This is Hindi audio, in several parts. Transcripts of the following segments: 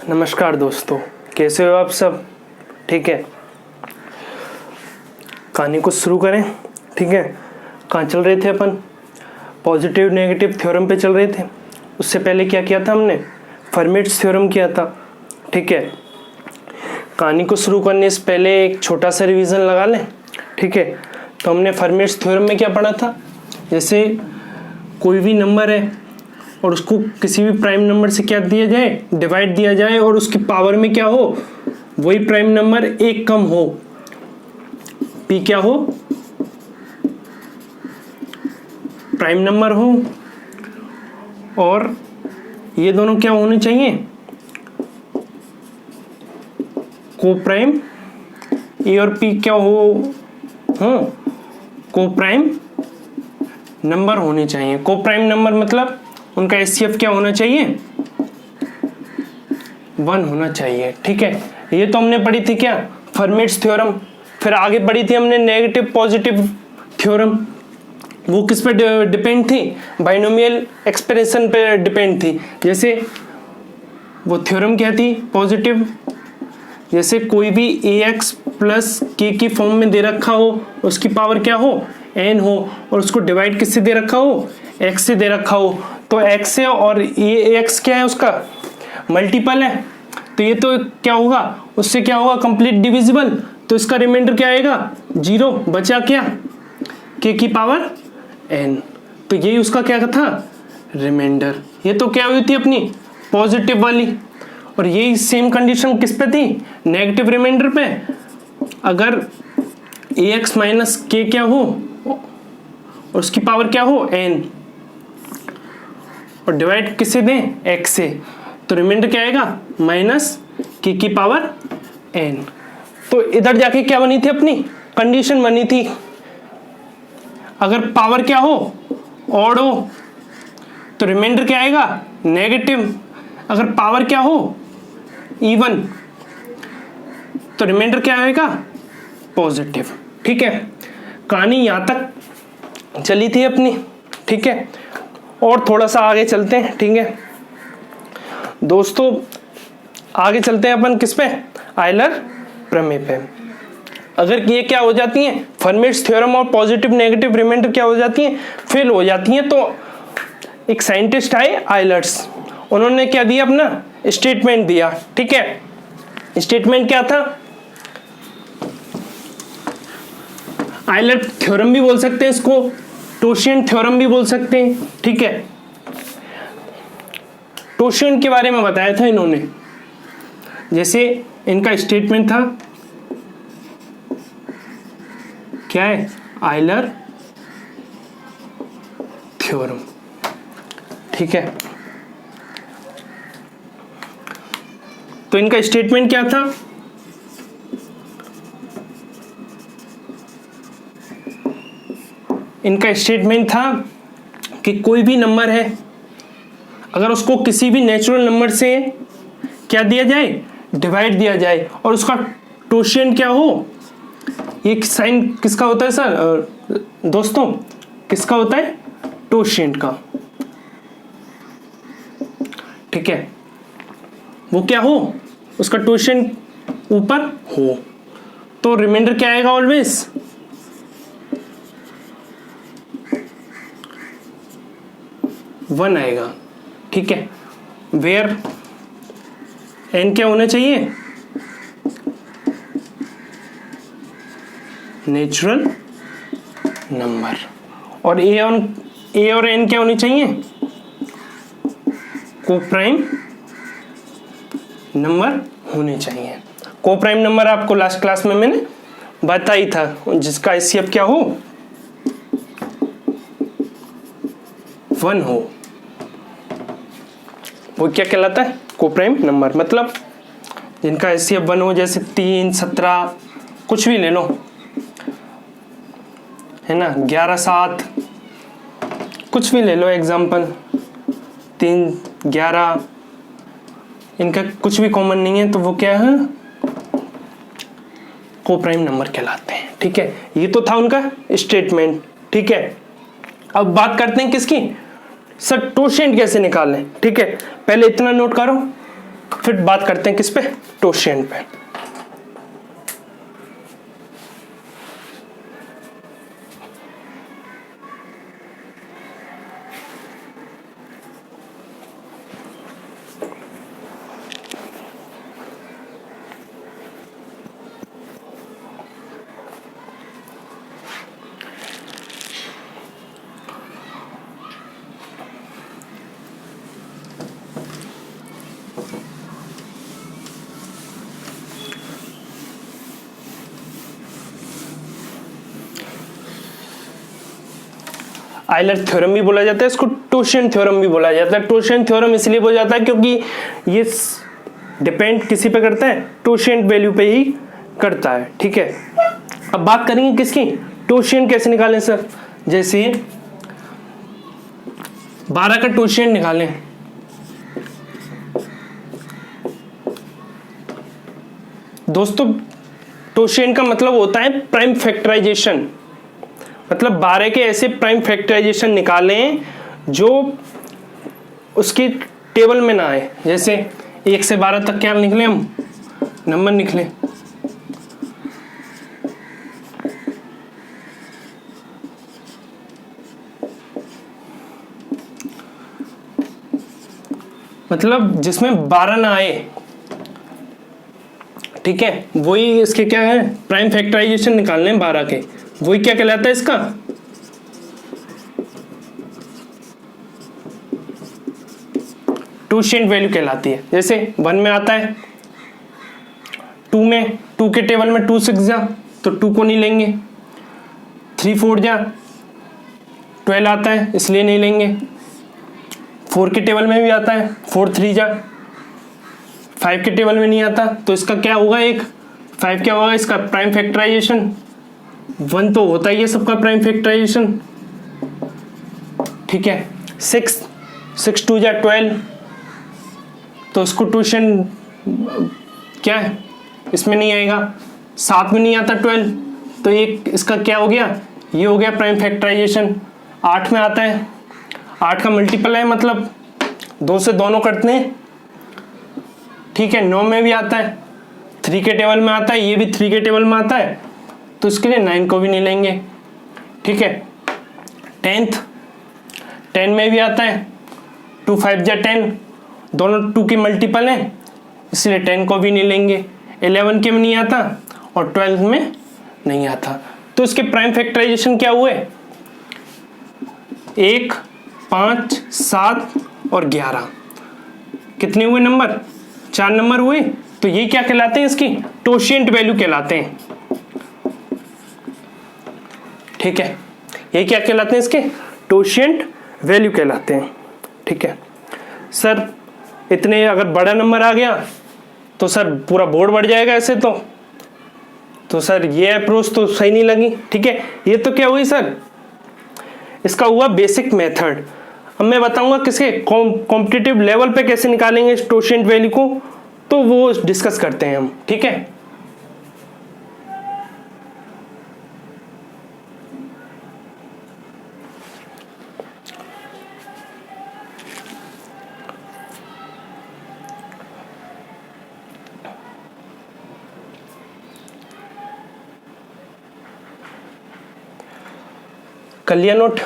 नमस्कार दोस्तों, कैसे हो आप सब? ठीक है, कहानी को शुरू करें। ठीक है, कहाँ चल रहे थे अपन? पॉजिटिव नेगेटिव थ्योरम पे चल रहे थे। उससे पहले क्या किया था हमने? फर्मेट्स थ्योरम किया था। ठीक है, कहानी को शुरू करने से पहले एक छोटा सा रिवीजन लगा लें। ठीक है, तो हमने फर्मेट्स थ्योरम में क्या पढ़ा था? जैसे कोई भी नंबर है और उसको किसी भी प्राइम नंबर से क्या दिया जाए, डिवाइड दिया जाए, और उसकी पावर में क्या हो, वही प्राइम नंबर एक कम हो, पी क्या हो, प्राइम नंबर हो, और ये दोनों क्या होने चाहिए, को प्राइम, ए और पी क्या हो, को प्राइम नंबर होने चाहिए। को प्राइम नंबर मतलब उनका एचसीएफ क्या होना चाहिए, 1 होना चाहिए। ठीक है, ये तो हमने पढ़ी थी क्या, फर्मेट्स थ्योरम। फिर आगे पढ़ी थी हमने नेगेटिव पॉजिटिव थ्योरम। वो किस पे डिपेंड थी? बाइनोमियल एक्सप्रेशन पे डिपेंड थी। जैसे वो थ्योरम क्या थी पॉजिटिव? जैसे कोई भी ax प्लस के की फॉर्म में दे रखा हो, उसकी पावर क्या हो, n हो, और उसको डिवाइड किससे दे रखा हो, x से दे रखा हो, तो x से, और ये x क्या है, उसका मल्टीपल है, तो ये तो क्या होगा, उससे क्या होगा, कंप्लीट डिविजिबल, तो इसका रिमाइंडर क्या आएगा, 0, बचा क्या, k की पावर n, तो यही उसका क्या था, रिमाइंडर। ये तो क्या हुई थी अपनी पॉजिटिव वाली। और यही सेम कंडीशन किस पे थी, नेगेटिव रिमाइंडर पे। अगर ax माइनस के क्या हो और उसकी पावर क्या हो, n, और डिवाइड किससे दें, x से, तो रिमाइंडर क्या आएगा, माइनस के की पावर n। तो इधर जाके क्या बनी थी अपनी कंडीशन बनी थी, अगर पावर क्या हो, ऑड हो, तो रिमाइंडर क्या आएगा, नेगेटिव। अगर पावर क्या हो, इवन, तो रिमाइंडर क्या आएगा, पॉजिटिव। ठीक है, कहानी यहां तक चली थी अपनी। ठीक है, और थोड़ा सा आगे चलते हैं। ठीक है दोस्तों, आगे चलते हैं अपन किस पे, आयलर प्रमेय पे। अगर ये क्या हो जाती हैं, फर्मेट्स थ्योरम और पॉजिटिव नेगेटिव रिमाइंडर क्या हो जाती हैं, फेल हो जाती हैं, तो एक साइंटिस्ट आए आयलर्स, उन्होंने क्या दिया, अपना स्टेटमेंट दिया। ठीक है, स्टेटमेंट क्या था, आयलर थ्योरम भी बोल सकते हैं इसको, टोशियन थ्योरम भी बोल सकते हैं। ठीक है, टोशियन के बारे में बताया था इन्होंने। जैसे इनका स्टेटमेंट था, क्या है, आयलर थ्योरम। ठीक है, तो इनका स्टेटमेंट क्या था, इनका स्टेटमेंट था कि कोई भी नंबर है, अगर उसको किसी भी नेचुरल नंबर से क्या दिया जाए, डिवाइड दिया जाए, और उसका टोशियन क्या हो, ये साइन किसका होता है सर दोस्तों, किसका होता है, टोशियन का। ठीक है, वो क्या हो, उसका टोशियन ऊपर हो, तो रिमाइंडर क्या आएगा, ऑलवेज 1 आएगा। ठीक है, वेयर n क्या होना चाहिए, नेचुरल नंबर, और a और n क्या होनी चाहिए, को प्राइम नंबर होने चाहिए। को प्राइम नंबर आपको लास्ट क्लास में मैंने बताई था, जिसका एचसीएफ क्या हो, 1 हो, वो क्या कहलाता है, को प्राइम नंबर। मतलब जिनका एचसीएफ 1 हो, जैसे 3, 17, कुछ भी ले लो, है ना, 11, 7, कुछ भी ले लो एग्जाम्पल, 3, 11, इनका कुछ भी कॉमन नहीं है, तो वो क्या है, को प्राइम नंबर कहलाते हैं। ठीक है, ये तो था उनका स्टेटमेंट। ठीक है, अब बात करते हैं किसकी, सर टोशियन कैसे निकालें। ठीक है, पहले इतना नोट करो, फिर बात करते हैं किस पे, टोशिएंट पे। आयलर थ्योरम भी बोला जाता है, इसको टोशिएंट थ्योरम भी बोला जाता है। टोशिएंट थ्योरम इसलिए बोला जाता है क्योंकि ये डिपेंड किसी पे करता है, टोशिएंट वैल्यू पे ही करता है। ठीक है, अब बात करेंगे किसकी, टोशिएंट कैसे निकालें सर। जैसे 12 का टोशिएंट निकालें, दोस्तों टोशिएंट का मतलब होता है प्राइम फैक्टराइजेशन, मतलब 12 के ऐसे प्राइम फैक्टराइजेशन निकालें जो उसकी टेबल में ना आए। जैसे 1 से 12 तक क्या निकले, हम नंबर निकले, मतलब जिसमें 12 ना आए। ठीक है, वही इसके क्या है, प्राइम फैक्टराइजेशन निकालने हैं 12 के, वही क्या कहलाता है इसका, टोशिएंट वैल्यू कहलाती है। जैसे 1 में आता है, 2 में, 2 के टेबल में 2 6 जा तो 2 को नहीं लेंगे, 3 4 जा 12 आता है इसलिए नहीं लेंगे, 4 के टेबल में भी आता है 4 3 जा, 5 के टेबल में नहीं आता तो इसका क्या होगा, एक 5 क्या होगा इसका प्राइम फैक्टराइजेशन, 1 तो होता ही है सबका प्राइम फैक्टराइजेशन। ठीक है, 6 2 जा 12 तो इसको टोशिएंट क्या है, इसमें नहीं आएगा, 7 में नहीं आता 12 तो एक इसका क्या हो गया, ये हो गया प्राइम फैक्टराइजेशन। 8 में आता है, 8 का मल्टीपल है, मतलब 2 से दोनों कटते हैं। ठीक है, 9 में भी आता है, 3 के टेबल में आता है, ये भी 3 के टेबल में आता है तो इसके लिए 9 को भी नहीं लेंगे। ठीक है, 10 में भी आता है, 2 5 जा 10, दोनों 2 की मल्टीपल है इसलिए 10 को भी नहीं लेंगे। 11 के में नहीं आता और 12 में नहीं आता तो इसके प्राइम फैक्टराइजेशन क्या हुए, 1 5 7 और 11, कितने हुए नंबर, 4 नंबर हुए। तो ये क्या कहलाते हैं, इसकी टोशिएंट वैल्यू कहलाते हैं। ठीक है, ये क्या कहलाते हैं, इसके टोशिएंट वैल्यू कहलाते हैं। ठीक है सर, इतने अगर बड़ा नंबर आ गया तो सर पूरा बोर्ड बढ़ जाएगा ऐसे तो सर ये अप्रोच तो सही नहीं लगी। ठीक है, ये तो क्या हुई सर, इसका हुआ बेसिक मेथड। अब मैं बताऊंगा किसके कॉम्पिटिटिव लेवल पे कैसे निकालेंगे इस टोशिएंट वैल्यू को, तो वो डिस्कस करते हैं हम। ठीक है, कर लिया नोट।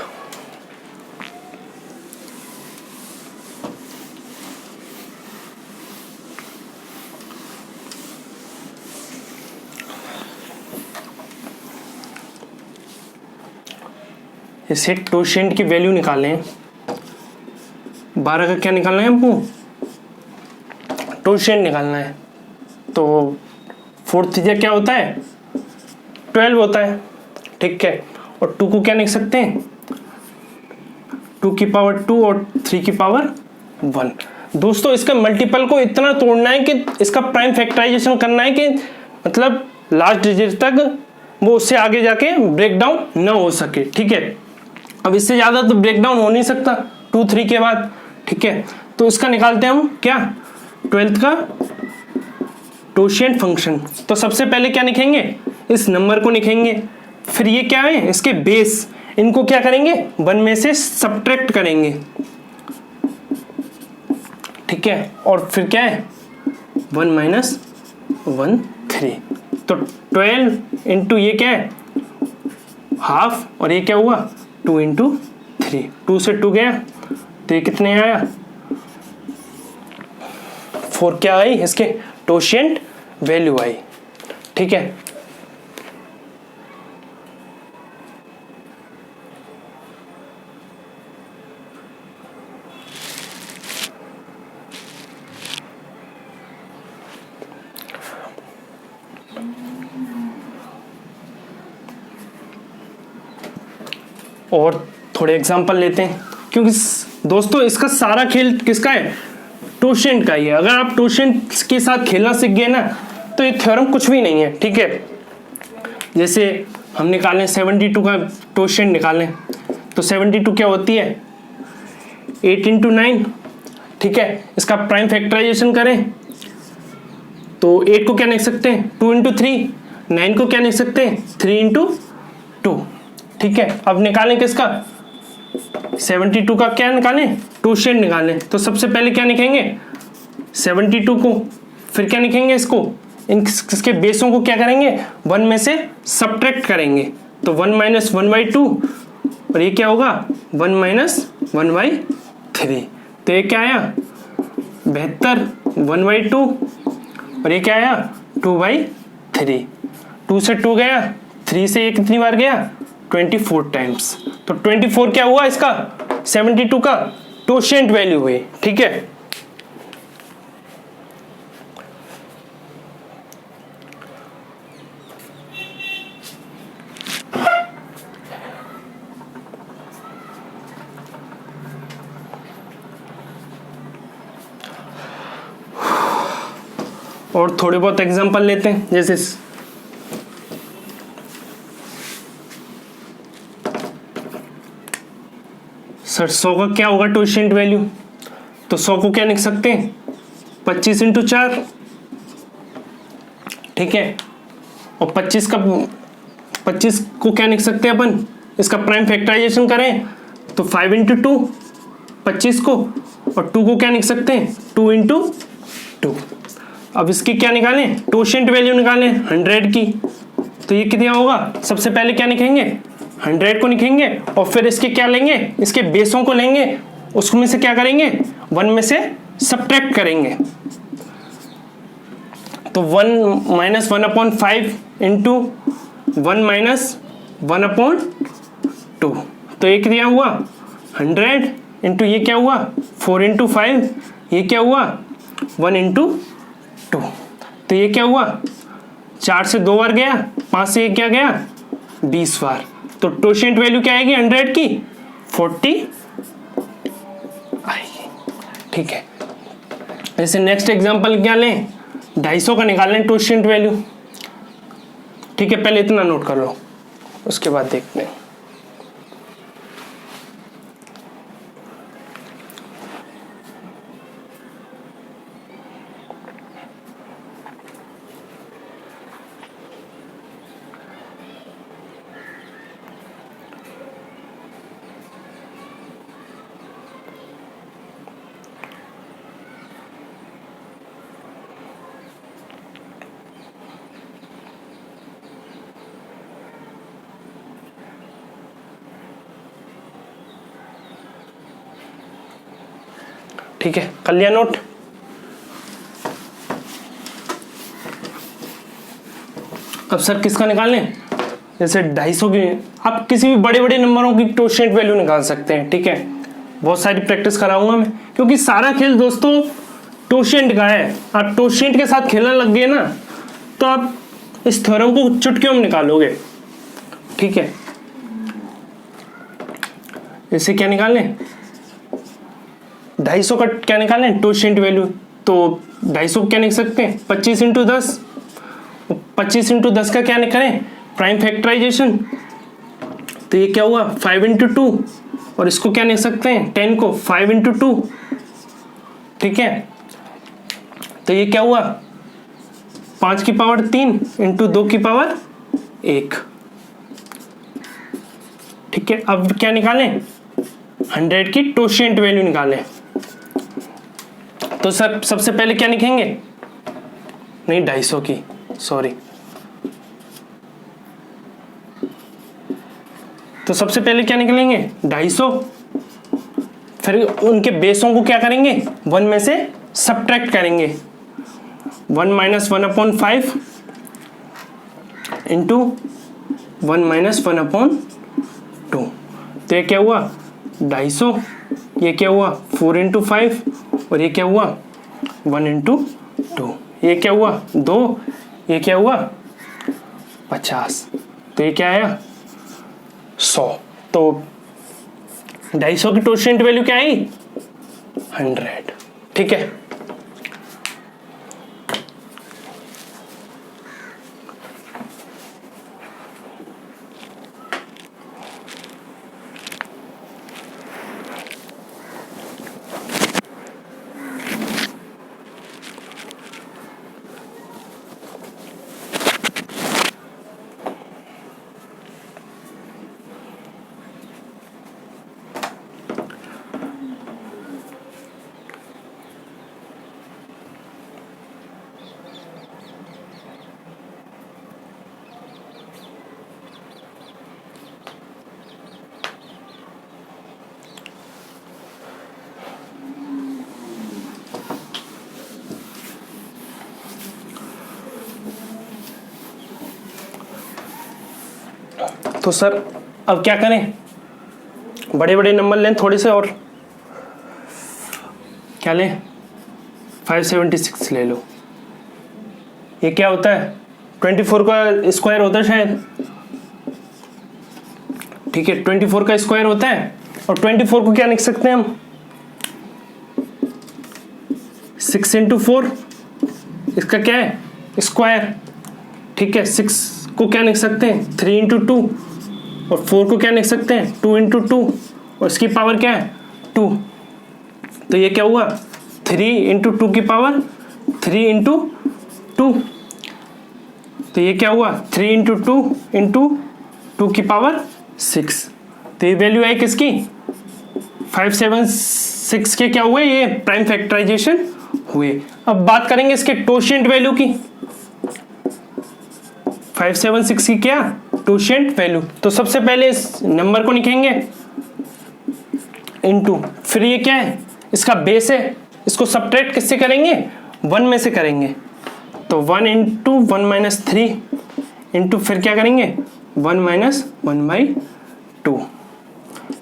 इसे टोशिएंट की वैल्यू निकालें, 12 का क्या निकालना है हमको, टोशिएंट निकालना है। तो 4 3 क्या होता है, 12 होता है। ठीक है, और 2 को क्या लिख सकते हैं, 2 की पावर 2 और 3 की पावर 1। दोस्तों इसका मल्टीपल को इतना तोड़ना है कि इसका प्राइम फैक्टराइजेशन करना है कि मतलब लास्ट डिजिट तक वो उससे आगे जाके ब्रेक डाउन ना हो सके। ठीक है, अब इससे ज़्यादा तो ब्रेक डाउन हो नहीं सकता 2 3 के बाद। ठीक है, तो इसका निकालते हैं हम क्या, 12th का टोशिएंट फंक्शन। तो सबसे पहले क्या लिखेंगे, इस नंबर को लिखेंगे, फिर ये क्या है इसके बेस, इनको क्या करेंगे 1 में से सब्ट्रैक्ट करेंगे। ठीक है, और फिर क्या है 1 माइनस 1 3। तो 12 इंटू ये क्या है हाफ, और ये क्या हुआ 2 इंटू 3, 2 से 2 गया तो ये कितने आया 4 क्या आई इसके टोशिएंट वैल्यू आई। ठीक है, और थोड़े एग्जांपल लेते हैं, क्योंकि दोस्तों इसका सारा खेल किसका है टोशिएंट का ही है। अगर आप टोशिएंट के साथ खेलना सीख गए ना तो ये थ्योरम कुछ भी नहीं है। ठीक है, जैसे हम निकालें 72 का टोशिएंट निकालें तो 72 क्या होती है 8 इंटू 9। ठीक है, इसका प्राइम फैक्टराइजेशन करें तो 8 को क्या लिख सकते हैं 2 इंटू 3, 9 को क्या लिख सकते हैं 3 इंटू 2। ठीक है, अब निकालें किसका 72 का क्या निकालें टोशिएंट निकालें। तो सबसे पहले क्या लिखेंगे 72 को, फिर क्या लिखेंगे इसको इसके बेसों को क्या करेंगे 1 में से सब्ट्रैक्ट करेंगे। तो 1 माइनस 1/2 और ये क्या होगा 1 माइनस 1/3। तो ये क्या आया 72 1/2 और ये क्या आया 2/3। 2 से 2 गया, 3 से ये कितनी बार गया 24 टाइम्स। तो 24 क्या हुआ इसका 72 का टोशिएंट वैल्यू हुई। ठीक है, और थोड़े बहुत एग्जांपल लेते हैं। जैसे सर 100 का क्या होगा टोशिएंट वैल्यू, तो 100 को क्या लिख सकते हैं 25 इंटू 4। ठीक है, और 25 को क्या लिख सकते हैं अपन इसका प्राइम फैक्टराइजेशन करें तो 5 इंटू 2 25 को, और 2 को क्या लिख सकते हैं 2 इंटू 2। अब इसकी क्या निकालें टोशिएंट वैल्यू निकालें 100 की, तो ये कितना होगा सबसे पहले क्या लिखेंगे 100 को लिखेंगे और फिर इसके क्या लेंगे इसके बेसों को लेंगे, उसमें से क्या करेंगे 1 में से सब्ट्रैक्ट करेंगे। तो 1 माइनस 1/5 इंटू 1 माइनस 1/2, तो ये कितना हुआ 100 इंटू ये क्या हुआ 4 इंटू 5, ये क्या हुआ 1 इंटू 2। तो ये क्या हुआ 4 से 2 बार गया, 5 से ये क्या गया 20 बार। तो टोशिएंट वैल्यू क्या आएगी 100 की 40 आएगी। ठीक है, जैसे नेक्स्ट एग्जांपल क्या लें 250 का निकालें टोशिएंट वैल्यू। ठीक है, पहले इतना नोट कर लो उसके बाद देखते हैं। ठीक है, कर लिया नोट। अब सर किसका निकालें, जैसे 250 की, आप किसी भी बड़े बड़े नंबरों की टोशिएंट वैल्यू निकाल सकते हैं। ठीक है, बहुत सारी प्रैक्टिस कराऊंगा मैं, क्योंकि सारा खेल दोस्तों टोशिएंट का है। आप टोशिएंट के साथ खेलने लग गए ना तो आप इस थ्योरम को चुटकियों में निकालोगे। ठीक है, इसे क्या निकालें 250 का क्या निकालें टोशिएंट वैल्यू। तो 250 क्या लिख सकते हैं 25 इंटू 10, 25 इंटू 10 का क्या करें प्राइम फैक्टराइजेशन, तो ये क्या हुआ 5 इंटू 2, और इसको क्या लिख सकते हैं 10 को 5 इंटू 2। ठीक है, तो ये क्या हुआ 5 की पावर 3 इंटू 2 की पावर 1। ठीक है, अब क्या निकालें 100 की टोशिएंट वैल्यू निकालें। तो सर सबसे पहले क्या लिखेंगे नहीं 250 की, सॉरी। तो सबसे पहले क्या निकलेंगे 250, फिर उनके बेसों को क्या करेंगे 1 में से सब्ट्रैक्ट करेंगे। 1 माइनस 1/5 इंटू 1 माइनस 1/2। तो ये क्या हुआ 250, ये क्या हुआ 4 इंटू 5, और ये क्या हुआ 1 इंटू 2, ये क्या हुआ 2, ये क्या हुआ 50। तो ये क्या आया 100। तो 250 की टोशेंट वैल्यू क्या आई 100। ठीक है, तो सर अब क्या करें, बड़े बड़े नंबर लें थोड़े से, और क्या लें 576 ले लो। ये क्या होता है 24 का स्क्वायर होता है शायद, ठीक है 24 का स्क्वायर होता है। और 24 को क्या लिख सकते हैं हम 6 इंटू 4, इसका क्या है स्क्वायर, ठीक है। 6 को क्या लिख सकते हैं 3 इंटू 2, और 4 को क्या लिख सकते हैं 2 इंटू 2, और इसकी पावर क्या है 2। तो ये क्या हुआ 3 इंटू 2 की पावर 3 इंटू 2। तो ये क्या हुआ 3 इंटू 2 इंटू 2 की पावर 6। तो ये वैल्यू आई किसकी 576 के क्या हुए, ये प्राइम फैक्टराइजेशन हुए। अब बात करेंगे इसके टोशेंट वैल्यू की, 576 की क्या टोशेंट वैल्यू। तो सबसे पहले इस नंबर को लिखेंगे इनटू, फिर ये क्या है इसका बेस है, इसको सब्ट्रैक्ट किससे करेंगे 1 में से करेंगे। तो 1 इंटू 1 माइनस 3 इंटू फिर क्या करेंगे 1 माइनस 1/2।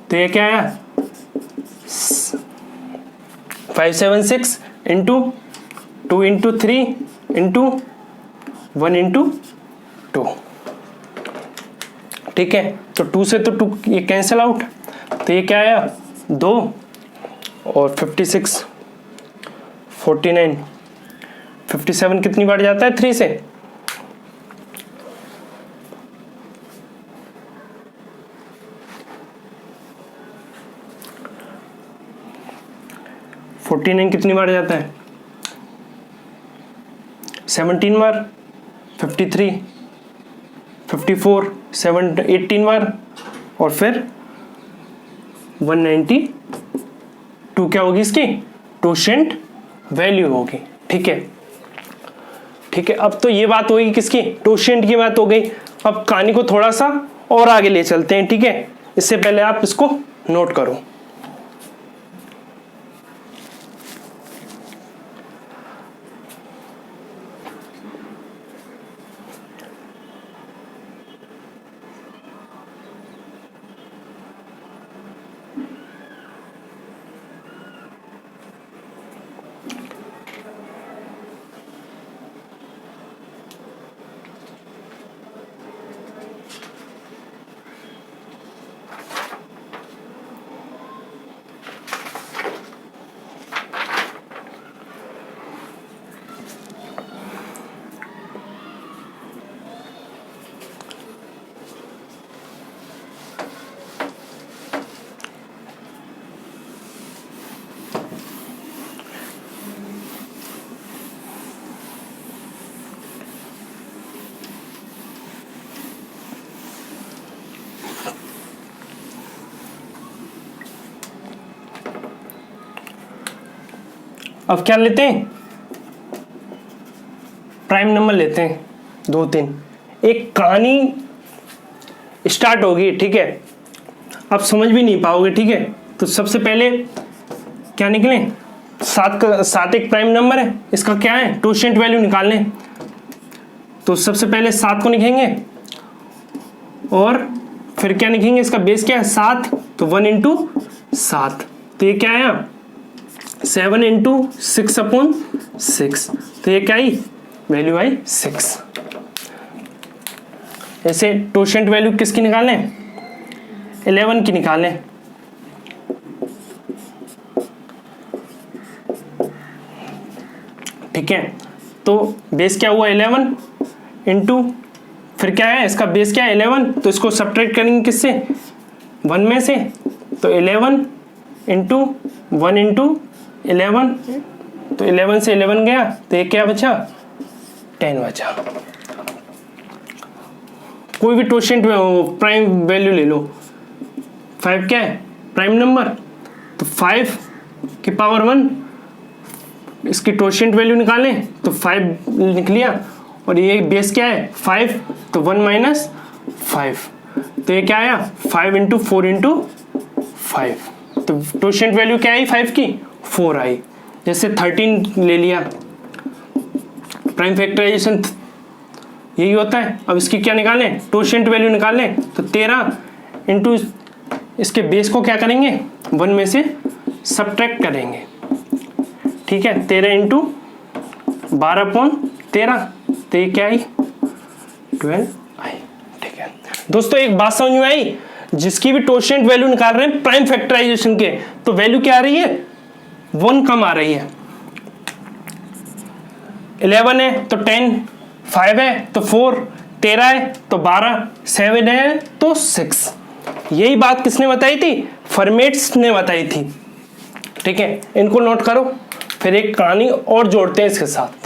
तो ये क्या आया 576 इंटू 2 इंटू 3 इंटू 1 इंटू 2। ठीक है, तो 2 से तो 2 ये कैंसिल आउट, तो ये क्या आया 2 और 56 49 57 कितनी बार जाता है 3 से, कितनी बार जाता है 17 बार, 53 54 18 बार, और फिर 192 क्या होगी इसकी टोशेंट वैल्यू होगी। ठीक है, ठीक है। अब तो ये बात होगी किसकी टोशेंट की बात हो गई। अब कहानी को थोड़ा सा और आगे ले चलते हैं। ठीक है, इससे पहले आप इसको नोट करो। अब क्या लेते हैं प्राइम नंबर लेते हैं 2 3, एक कहानी स्टार्ट होगी, ठीक है। आप समझ भी नहीं पाओगे, ठीक है। तो सबसे पहले क्या निकले, 7 एक प्राइम नंबर है, इसका क्या है टोशेंट वैल्यू निकालने। तो सबसे पहले 7 को लिखेंगे और फिर क्या लिखेंगे, इसका बेस क्या है 7, तो 1 इंटू 7, तो ये क्या आया 7 इंटू 6/6, तो ये क्या आई वैल्यू आई 6। ऐसे टोशेंट वैल्यू किसकी निकालें, 11 की निकालें। ठीक है, तो बेस क्या हुआ 11 इंटू, फिर क्या है इसका बेस क्या है 11, तो इसको सब्ट्रैक्ट करेंगे किससे 1 में से, तो 11 इंटू 1 इंटू 11, तो 11 से 11 गया, तो ये क्या बचा 10 बचा। कोई भी टोशेंट प्राइम वैल्यू ले लो, 5 क्या है प्राइम नंबर, तो 5 की पावर 1 इसकी टोशेंट वैल्यू निकालें, तो 5 लिख लिया, और ये बेस क्या है 5, तो 1 माइनस 5, तो ये क्या आया 5 इंटू 4 इंटू 5, तो टोशेंट वैल्यू क्या आई 5 की 4 आई। जैसे 13 ले लिया, प्राइम फैक्टराइजेशन यही होता है। अब इसकी क्या निकालें टोशेंट वैल्यू निकालें, तो 13 इंटू इसके बेस को क्या करेंगे 1 में से सब्ट्रैक्ट करेंगे, ठीक है। 13 इंटू 12/13, तो ये क्या आई 12 आई, ठीक है। दोस्तों एक बात समझ में आई, जिसकी भी टोशेंट वैल्यू निकाल रहे हैं प्राइम फैक्टराइजेशन के, तो वैल्यू क्या आ रही है 1 कम आ रही है। 11 है तो 10, 5 है तो 4, 13 है तो 12, 7 है तो 6। यही बात किसने बताई थी, फर्मेट्स ने बताई थी, ठीक है। इनको नोट करो, फिर एक कहानी और जोड़ते हैं इसके साथ।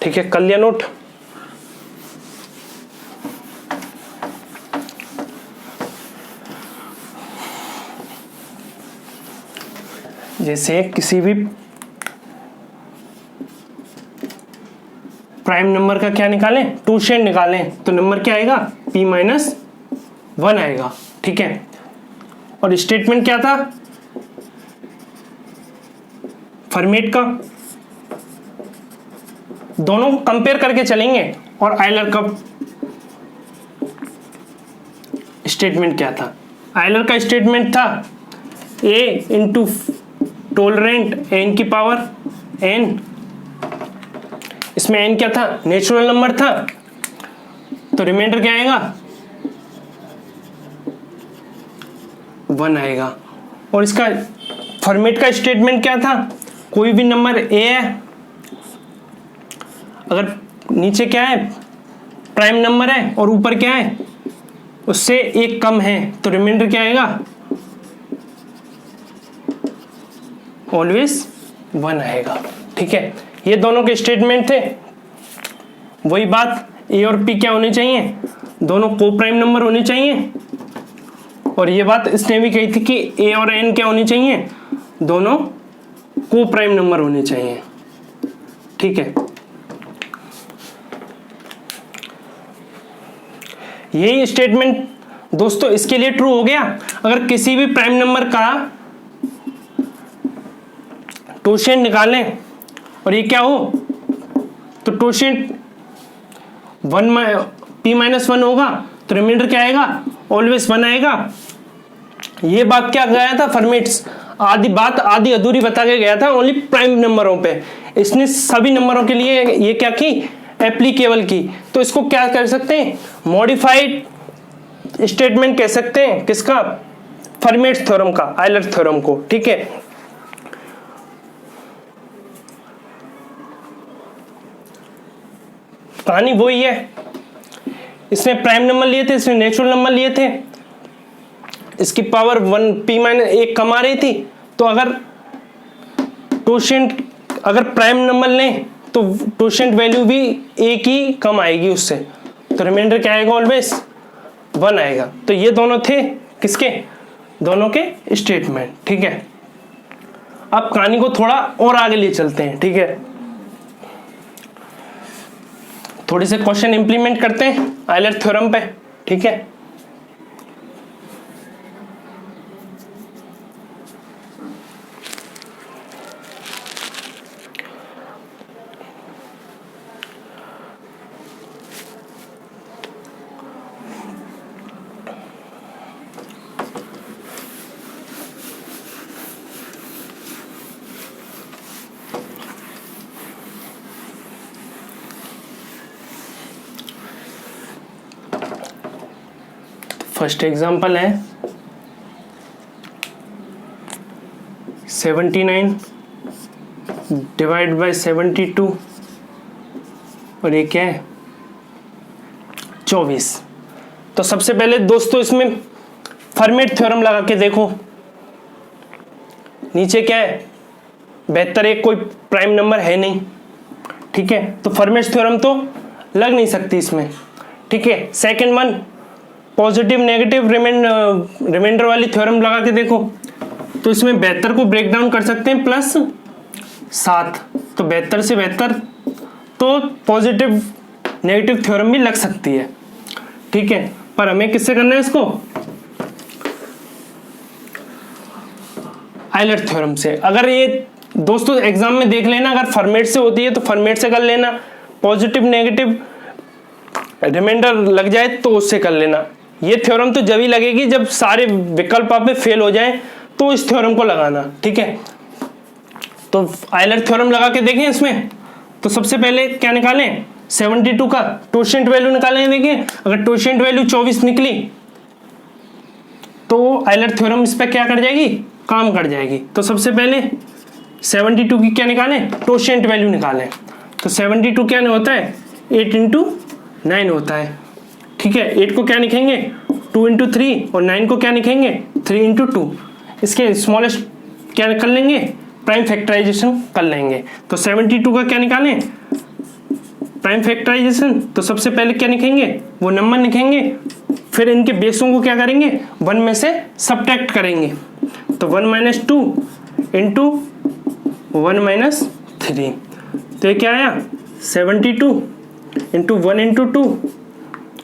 ठीक है, कर लिया नोट। जैसे किसी भी प्राइम नंबर का क्या निकालें टोशेंट निकालें, तो नंबर क्या आएगा p-1 आएगा, ठीक है। और स्टेटमेंट क्या था फर्मेट का, दोनों कंपेयर करके चलेंगे। और आयलर का स्टेटमेंट क्या था, आयलर का स्टेटमेंट था a इंटू टोलरेंट n की पावर n, इसमें n क्या था नेचुरल नंबर था, तो रिमाइंडर क्या आएगा 1 आएगा। और इसका फॉर्मेट का स्टेटमेंट क्या था, कोई भी नंबर a है, अगर नीचे क्या है प्राइम नंबर है और ऊपर क्या है उससे एक कम है, तो रिमाइंडर क्या आएगा ऑलवेज 1 आएगा, ठीक है। ये दोनों के स्टेटमेंट थे। वही बात a और p क्या होने चाहिए, दोनों को प्राइम नंबर होने चाहिए। और ये बात इसने भी कही थी कि a और n क्या होनी चाहिए, दोनों को प्राइम नंबर होने चाहिए, ठीक है। यही स्टेटमेंट दोस्तों इसके लिए ट्रू हो गया। अगर किसी भी प्राइम नंबर का टोशेंट निकालें और ये क्या हो, तो टोशेंट p-1 होगा, तो रिमाइंडर क्या आएगा ऑलवेज 1 आएगा। ये बात क्या गया था फॉर्मेट्स, आधी बात आधी अधूरी बता के गया था ओनली प्राइम नंबरों पे, इसने सभी नंबरों के लिए ये क्या की एप्लीकेबल की। तो इसको क्या कर सकते हैं मॉडिफाइड स्टेटमेंट कह सकते हैं, किसका फॉर्मेट्स थ्योरम का, आयलर थ्योरम को, ठीक है। कहानी वही है, इसने प्राइम नंबर लिए थे, इसने नेचुरल नंबर लिए थे, इसकी पावर 1p-1 कम आ रही थी। तो अगर टोशेंट अगर प्राइम नंबर लें तो टोशेंट वैल्यू भी एक ही कम आएगी उससे, तो रिमाइंडर क्या आएगा, ऑलवेज 1 आएगा। तो ये दोनों थे किसके, दोनों के स्टेटमेंट। ठीक है, अब कहानी को थोड़ा और आगे ले चलते हैं। ठीक है, थोड़े से क्वेश्चन इंप्लीमेंट करते हैं आयलर थ्योरम पे। ठीक है, फर्स्ट एग्जांपल है 79 डिवाइड बाय 72 और ये क्या है 24। तो सबसे पहले दोस्तों इसमें फर्मेट थ्योरम लगा के देखो। नीचे क्या है 72, एक कोई प्राइम नंबर है नहीं। ठीक है, तो फर्मेट थ्योरम तो लग नहीं सकती इसमें। ठीक है, second one positive negative remainder वाली थ्योरम लगा के देखो। तो इसमें 72 को ब्रेक डाउन कर सकते हैं प्लस 7, तो 72 से 72 तो पॉजिटिव नेगेटिव थ्योरम भी लग सकती है। ठीक है, पर हमें किससे करना है इसको, आयलर थ्योरम से। अगर ये दोस्तों एग्जाम में देख लेना, अगर फॉर्मेट से होती है तो फॉर्मेट से कर लेना, पॉजिटिव नेगेटिव रिमाइंडर लग जाए तो उससे कर लेना। ये थ्योरम तो जब ही लगेगी जब सारे विकल्प आप पे फेल हो जाएं, तो इस थ्योरम को लगाना। ठीक है, तो आयलर थ्योरम लगा के देखें इसमें। तो सबसे पहले क्या निकालें, 72 का टोशेंट वैल्यू निकालें। देखिए अगर टोशेंट वैल्यू 24 निकली तो आयलर थ्योरम इस पर क्या कर जाएगी, काम कर जाएगी। तो सबसे पहले 72 की क्या निकालें, टोशेंट वैल्यू निकालें। तो 72 क्या होता है, 8 × 9 होता है। ठीक है, 8 को क्या लिखेंगे 2 × 3 और 9 को क्या लिखेंगे 3 × 2। इसके स्मॉलेस्ट क्या कर लेंगे, प्राइम फैक्टराइजेशन कर लेंगे। तो 72 का क्या निकालें, प्राइम फैक्टराइजेशन। तो सबसे पहले क्या लिखेंगे, वो नंबर लिखेंगे, फिर इनके बेसों को क्या करेंगे 1 में से सब्ट्रैक्ट करेंगे। तो 1 - 2 × 1 - 3, तो ये क्या आया 72 × 1 × 2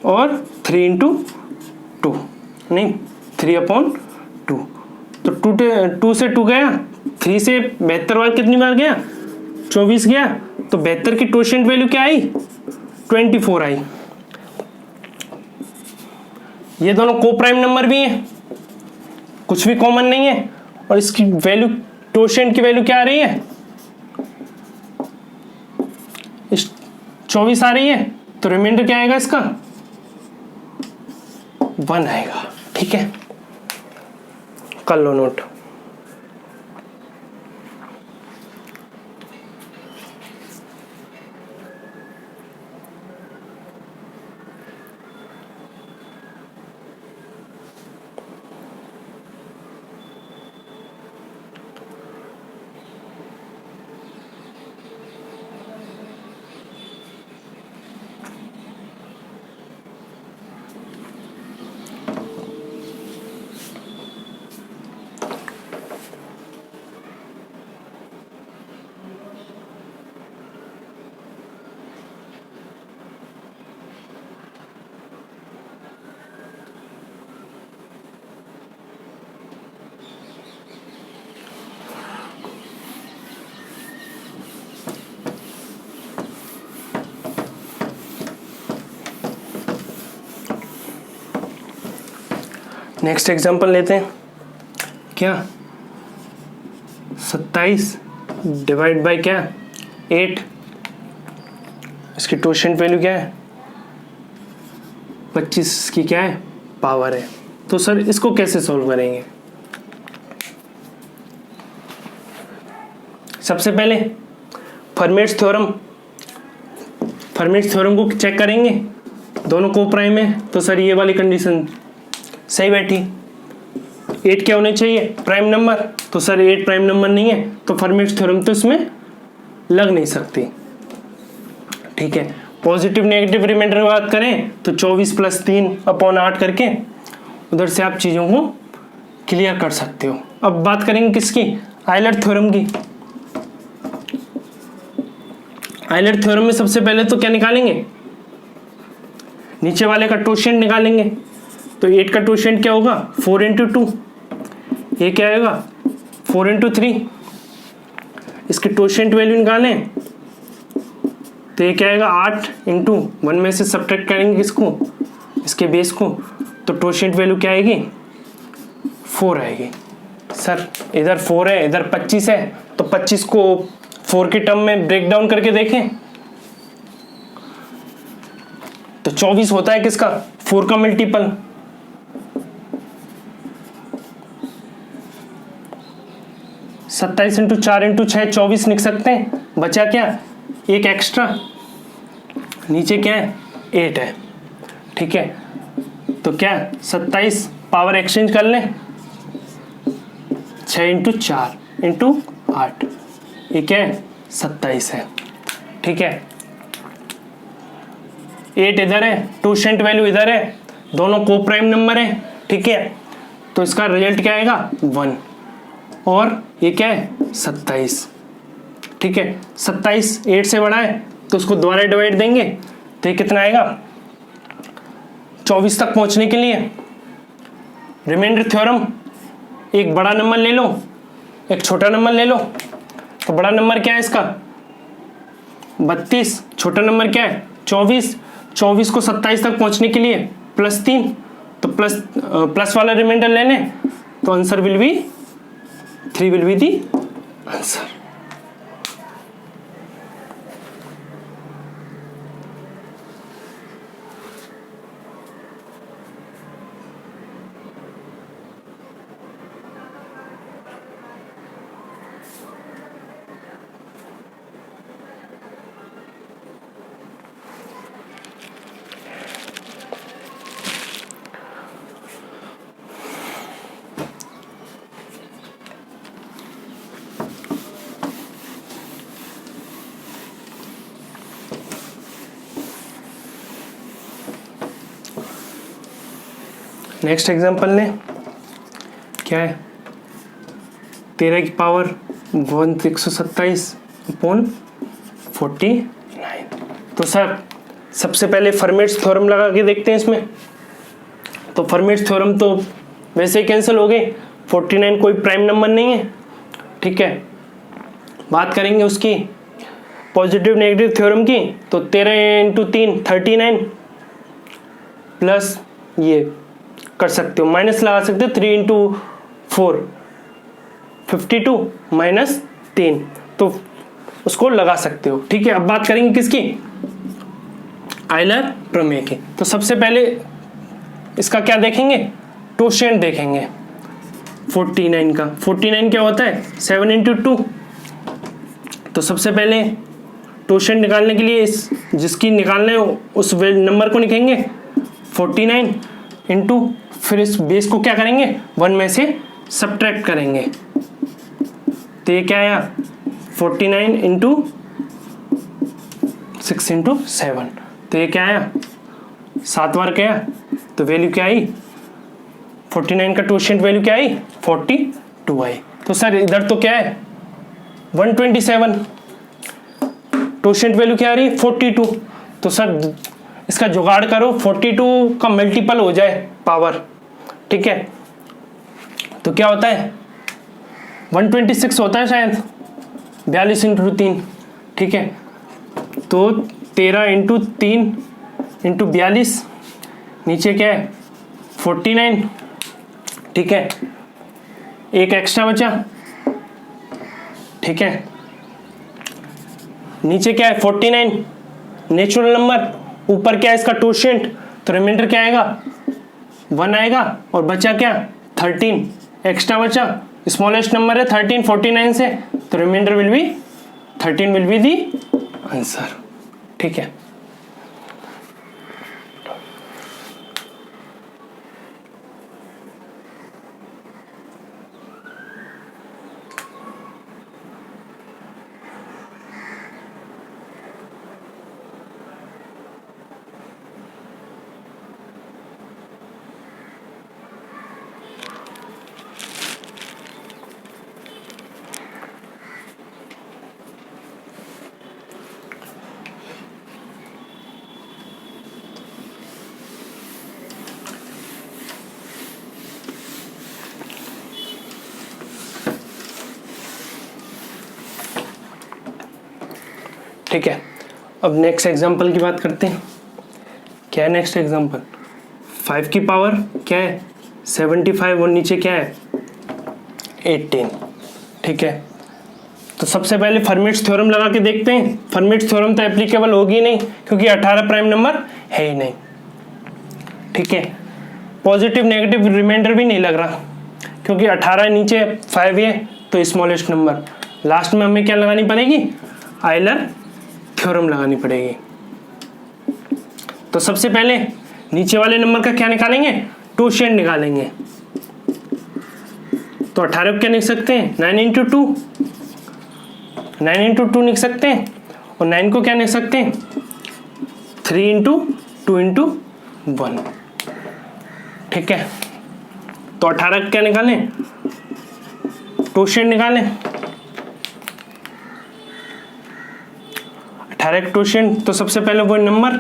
और 3 × 2, नहीं 3/2। तो 2 से 2 गया, 3 से 72 बार कितनी बार गया 24 गया। तो 72 की टोशेंट वैल्यू क्या आई 24 आई। ये दोनों को प्राइम नंबर भी हैं, कुछ भी कॉमन नहीं है, और इसकी वैल्यू टोशेंट की वैल्यू क्या आ रही है 24 आ रही है। तो रिमाइंडर क्या आएगा इसका 1 आएगा। ठीक है, कर लो नोट। नेक्स्ट एग्जांपल लेते हैं, क्या 27 डिवाइड बाय क्या 8, इसकी टोशेंट वैल्यू क्या है 25 की क्या है पावर है। तो सर इसको कैसे सॉल्व करेंगे, सबसे पहले फर्मेट्स थ्योरम फर्मेट्स थ्योरम को चेक करेंगे, दोनों को प्राइम है, तो सर ये वाली कंडीशन सही बैठी। 8 क्या होने चाहिए, प्राइम नंबर, तो सर 8 प्राइम नंबर नहीं है, तो फर्मेट्स थ्योरम तो इसमें लग नहीं सकती। ठीक है, पॉजिटिव नेगेटिव रिमाइंडर की बात करें तो 24 + 3/8 करके उधर से आप चीज़ों को क्लियर कर सकते हो। अब बात करेंगे किसकी, आयलर थ्योरम की। आयलर थ्योरम में सबसे पहले तो क्या निकालेंगे, नीचे वाले का टोशेंट निकालेंगे। तो 8 का टोशेंट क्या होगा, 4 × 2, ये क्या आएगा 4 × 3। इसके टोशेंट वैल्यू निकालें तो ये क्या आएगा 8 × 1 में से सब्ट्रैक्ट करेंगे किसको, इसके बेस को, तो टोशेंट वैल्यू क्या आएगी 4 आएगी। सर इधर 4 है इधर 25 है, तो 25 को 4 के टर्म में ब्रेक डाउन करके देखें तो 24 होता है किसका, 4 का मल्टीपल। सत्ताईस 4 × 6 24 लिख सकते हैं। बचा क्या, एक एक्स्ट्रा, नीचे क्या है 8 है। ठीक है, तो क्या 27 पावर एक्सचेंज कर लें, 6 × 4 × 8, ये क्या है 27 है। ठीक है, 8 इधर है, टोशेंट वैल्यू इधर है, दोनों को प्राइम नंबर है। ठीक है, तो इसका रिजल्ट क्या आएगा 1, और ये क्या है 27। ठीक है, 27 8 से बड़ा है तो उसको दोबारा डिवाइड देंगे तो ये कितना आएगा 24 तक पहुंचने के लिए। रिमाइंडर थ्योरम, एक बड़ा नंबर ले लो एक छोटा नंबर ले लो, तो बड़ा नंबर क्या है इसका 32, छोटा नंबर क्या है 24। 24 को 27 तक पहुंचने के लिए +3, तो प्लस वाला रिमाइंडर लेने, तो answer will be 3 will be the answer. Next example लें, क्या है 13 की पावर 127/49। तो सर सबसे पहले फर्मेट्स थ्योरम लगा के देखते हैं इसमें। तो फर्मेट्स थ्योरम तो वैसे ही कैंसिल हो गए, 49 कोई प्राइम नंबर नहीं है। ठीक है, बात करेंगे उसकी पॉजिटिव नेगेटिव थ्योरम की, तो 13 × 3 39 प्लस ये कर सकते हो, माइनस लगा सकते हो 3 × 4 52 माइनस 3, तो उसको लगा सकते हो। ठीक है, अब बात करेंगे किसकी, आयलर प्रमेय की। तो सबसे पहले इसका क्या देखेंगे, टोशेंट देखेंगे 49 का। 49 क्या होता है 7 × 2। तो सबसे पहले टोशेंट निकालने के लिए जिसकी निकालना है उस नंबर को लिखेंगे 49 इंटू, फिर इस बेस को क्या करेंगे 1 में से सब्ट्रैक्ट करेंगे, तो ये क्या आया 49 × 6 × 7, तो ये क्या आया 7 बार क्या, तो वैल्यू क्या आई 49 का टोशेंट वैल्यू क्या आई 42 आई। तो सर इधर तो क्या है 127, टोशेंट वैल्यू क्या आ रही है 42, तो सर इसका जुगाड़ करो 42 का मल्टीपल हो जाए पावर। ठीक है, तो क्या होता है 126 होता है शायद, 42 × 3। ठीक है, तो 13 × 3 × 42, नीचे क्या है 49। ठीक है, एक एक्स्ट्रा बचा। ठीक है, नीचे क्या है 49 नेचुरल नंबर, ऊपर क्या है इसका टोशेंट, तो रिमाइंडर क्या आएगा 1 आएगा, और बचा क्या 13 एक्स्ट्रा बचा, स्मॉलेस्ट नंबर है 13 49 से, तो remainder will be 13 will be the answer. ठीक है, ठीक है, अब नेक्स्ट एग्जांपल की बात करते हैं। क्या है नेक्स्ट एग्जांपल? 5 की पावर क्या है 75 और नीचे क्या है 18। ठीक है, तो सबसे पहले फर्मेट्स थ्योरम लगा के देखते हैं। फर्मेट्स थ्योरम तो एप्लीकेबल होगी नहीं क्योंकि 18 प्राइम नंबर है ही नहीं। ठीक है, पॉजिटिव नेगेटिव रिमाइंडर भी नहीं लग रहा क्योंकि 18 नीचे 5 है तो स्मॉलेस्ट नंबर। लास्ट में हमें क्या लगानी पड़ेगी? आयलर थ्योरम लगानी पड़ेगी। तो सबसे पहले नीचे वाले नंबर का क्या निकालेंगे? टोशेंट निकालेंगे। तो 18 को क्या लिख सकते हैं? 9 इंटू 2, 9 इंटू 2 लिख सकते हैं। और 9 को क्या लिख सकते हैं? 3 इंटू 2 इंटू 1। ठीक है, तो 18 का क्या निकालें? टोशेंट निकालें। 18 का टोशेंट, तो सबसे पहले वो नंबर,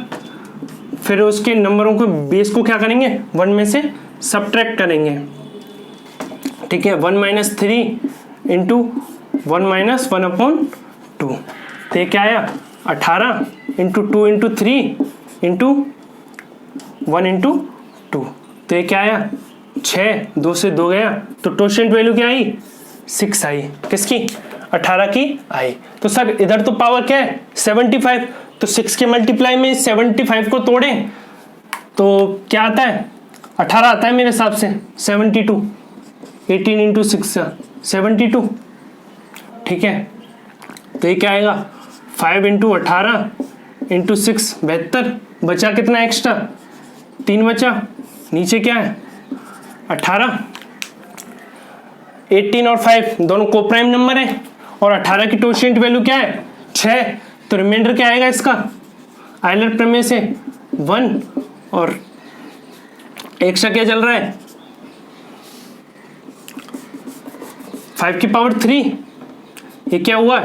फिर उसके नंबरों को बेस को क्या करेंगे? 1 में से सब्ट्रैक्ट करेंगे। ठीक है, 1 माइनस 3 इंटू 1 माइनस 1/2। तो ये क्या आया? 18 इंटू 2 इंटू 3 इंटू 1 इंटू 2। तो ये क्या आया? 6, 2 से 2 गया, तो टोशेंट वैल्यू क्या आई? 6 आई। किसकी? 18 की आई। तो सर इधर तो पावर क्या है? 75, तो 6 के मल्टीप्लाई में 75 को तोड़ें तो क्या आता है? 18 आता है मेरे हिसाब से। 72, 18 इंटू 6 72। ठीक है, तो ये क्या आएगा? 5 इंटू 18 इंटू 6 72। बचा कितना एक्स्ट्रा? 3 बचा। नीचे क्या है? 18, 18 और 5 दोनों को प्राइम नंबर है और 18 की टोशेंट वैल्यू क्या है? 6। तो रिमाइंडर क्या आएगा इसका? आयलर प्रमेय से 1 और एक्स्ट्रा क्या चल रहा है? 5 की पावर 3। ये क्या हुआ?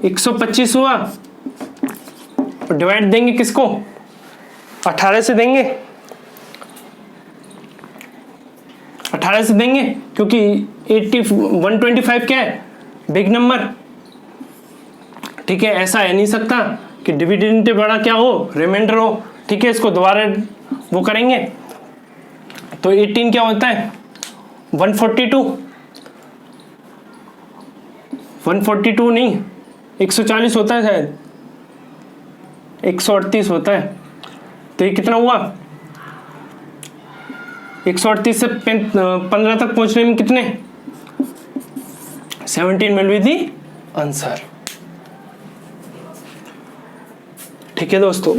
125 हुआ। और डिवाइड देंगे किसको? 18 से देंगे। 18 से देंगे क्योंकि 125 क्या है? Big number. ठीक है, ऐसा है नहीं सकता कि डिविडेंड बड़ा क्या हो? रिमाइंडर हो। ठीक है, इसको दोबारा वो करेंगे तो 18 क्या होता है? 142 नहीं, 140 होता है शायद, 138 होता है। तो ये कितना हुआ? 138 से 15 तक पहुंचने में कितने? 17 विल बी दी आंसर। ठीक है दोस्तों,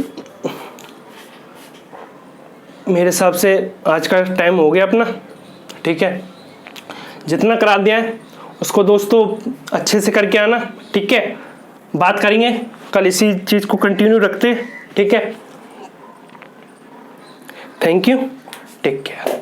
मेरे हिसाब से आज का टाइम हो गया अपना। ठीक है, जितना करा दिया है उसको दोस्तों अच्छे से करके आना। ठीक है, बात करेंगे कल इसी चीज़ को कंटिन्यू रखते हैं। ठीक है, थैंक यू, टेक केयर।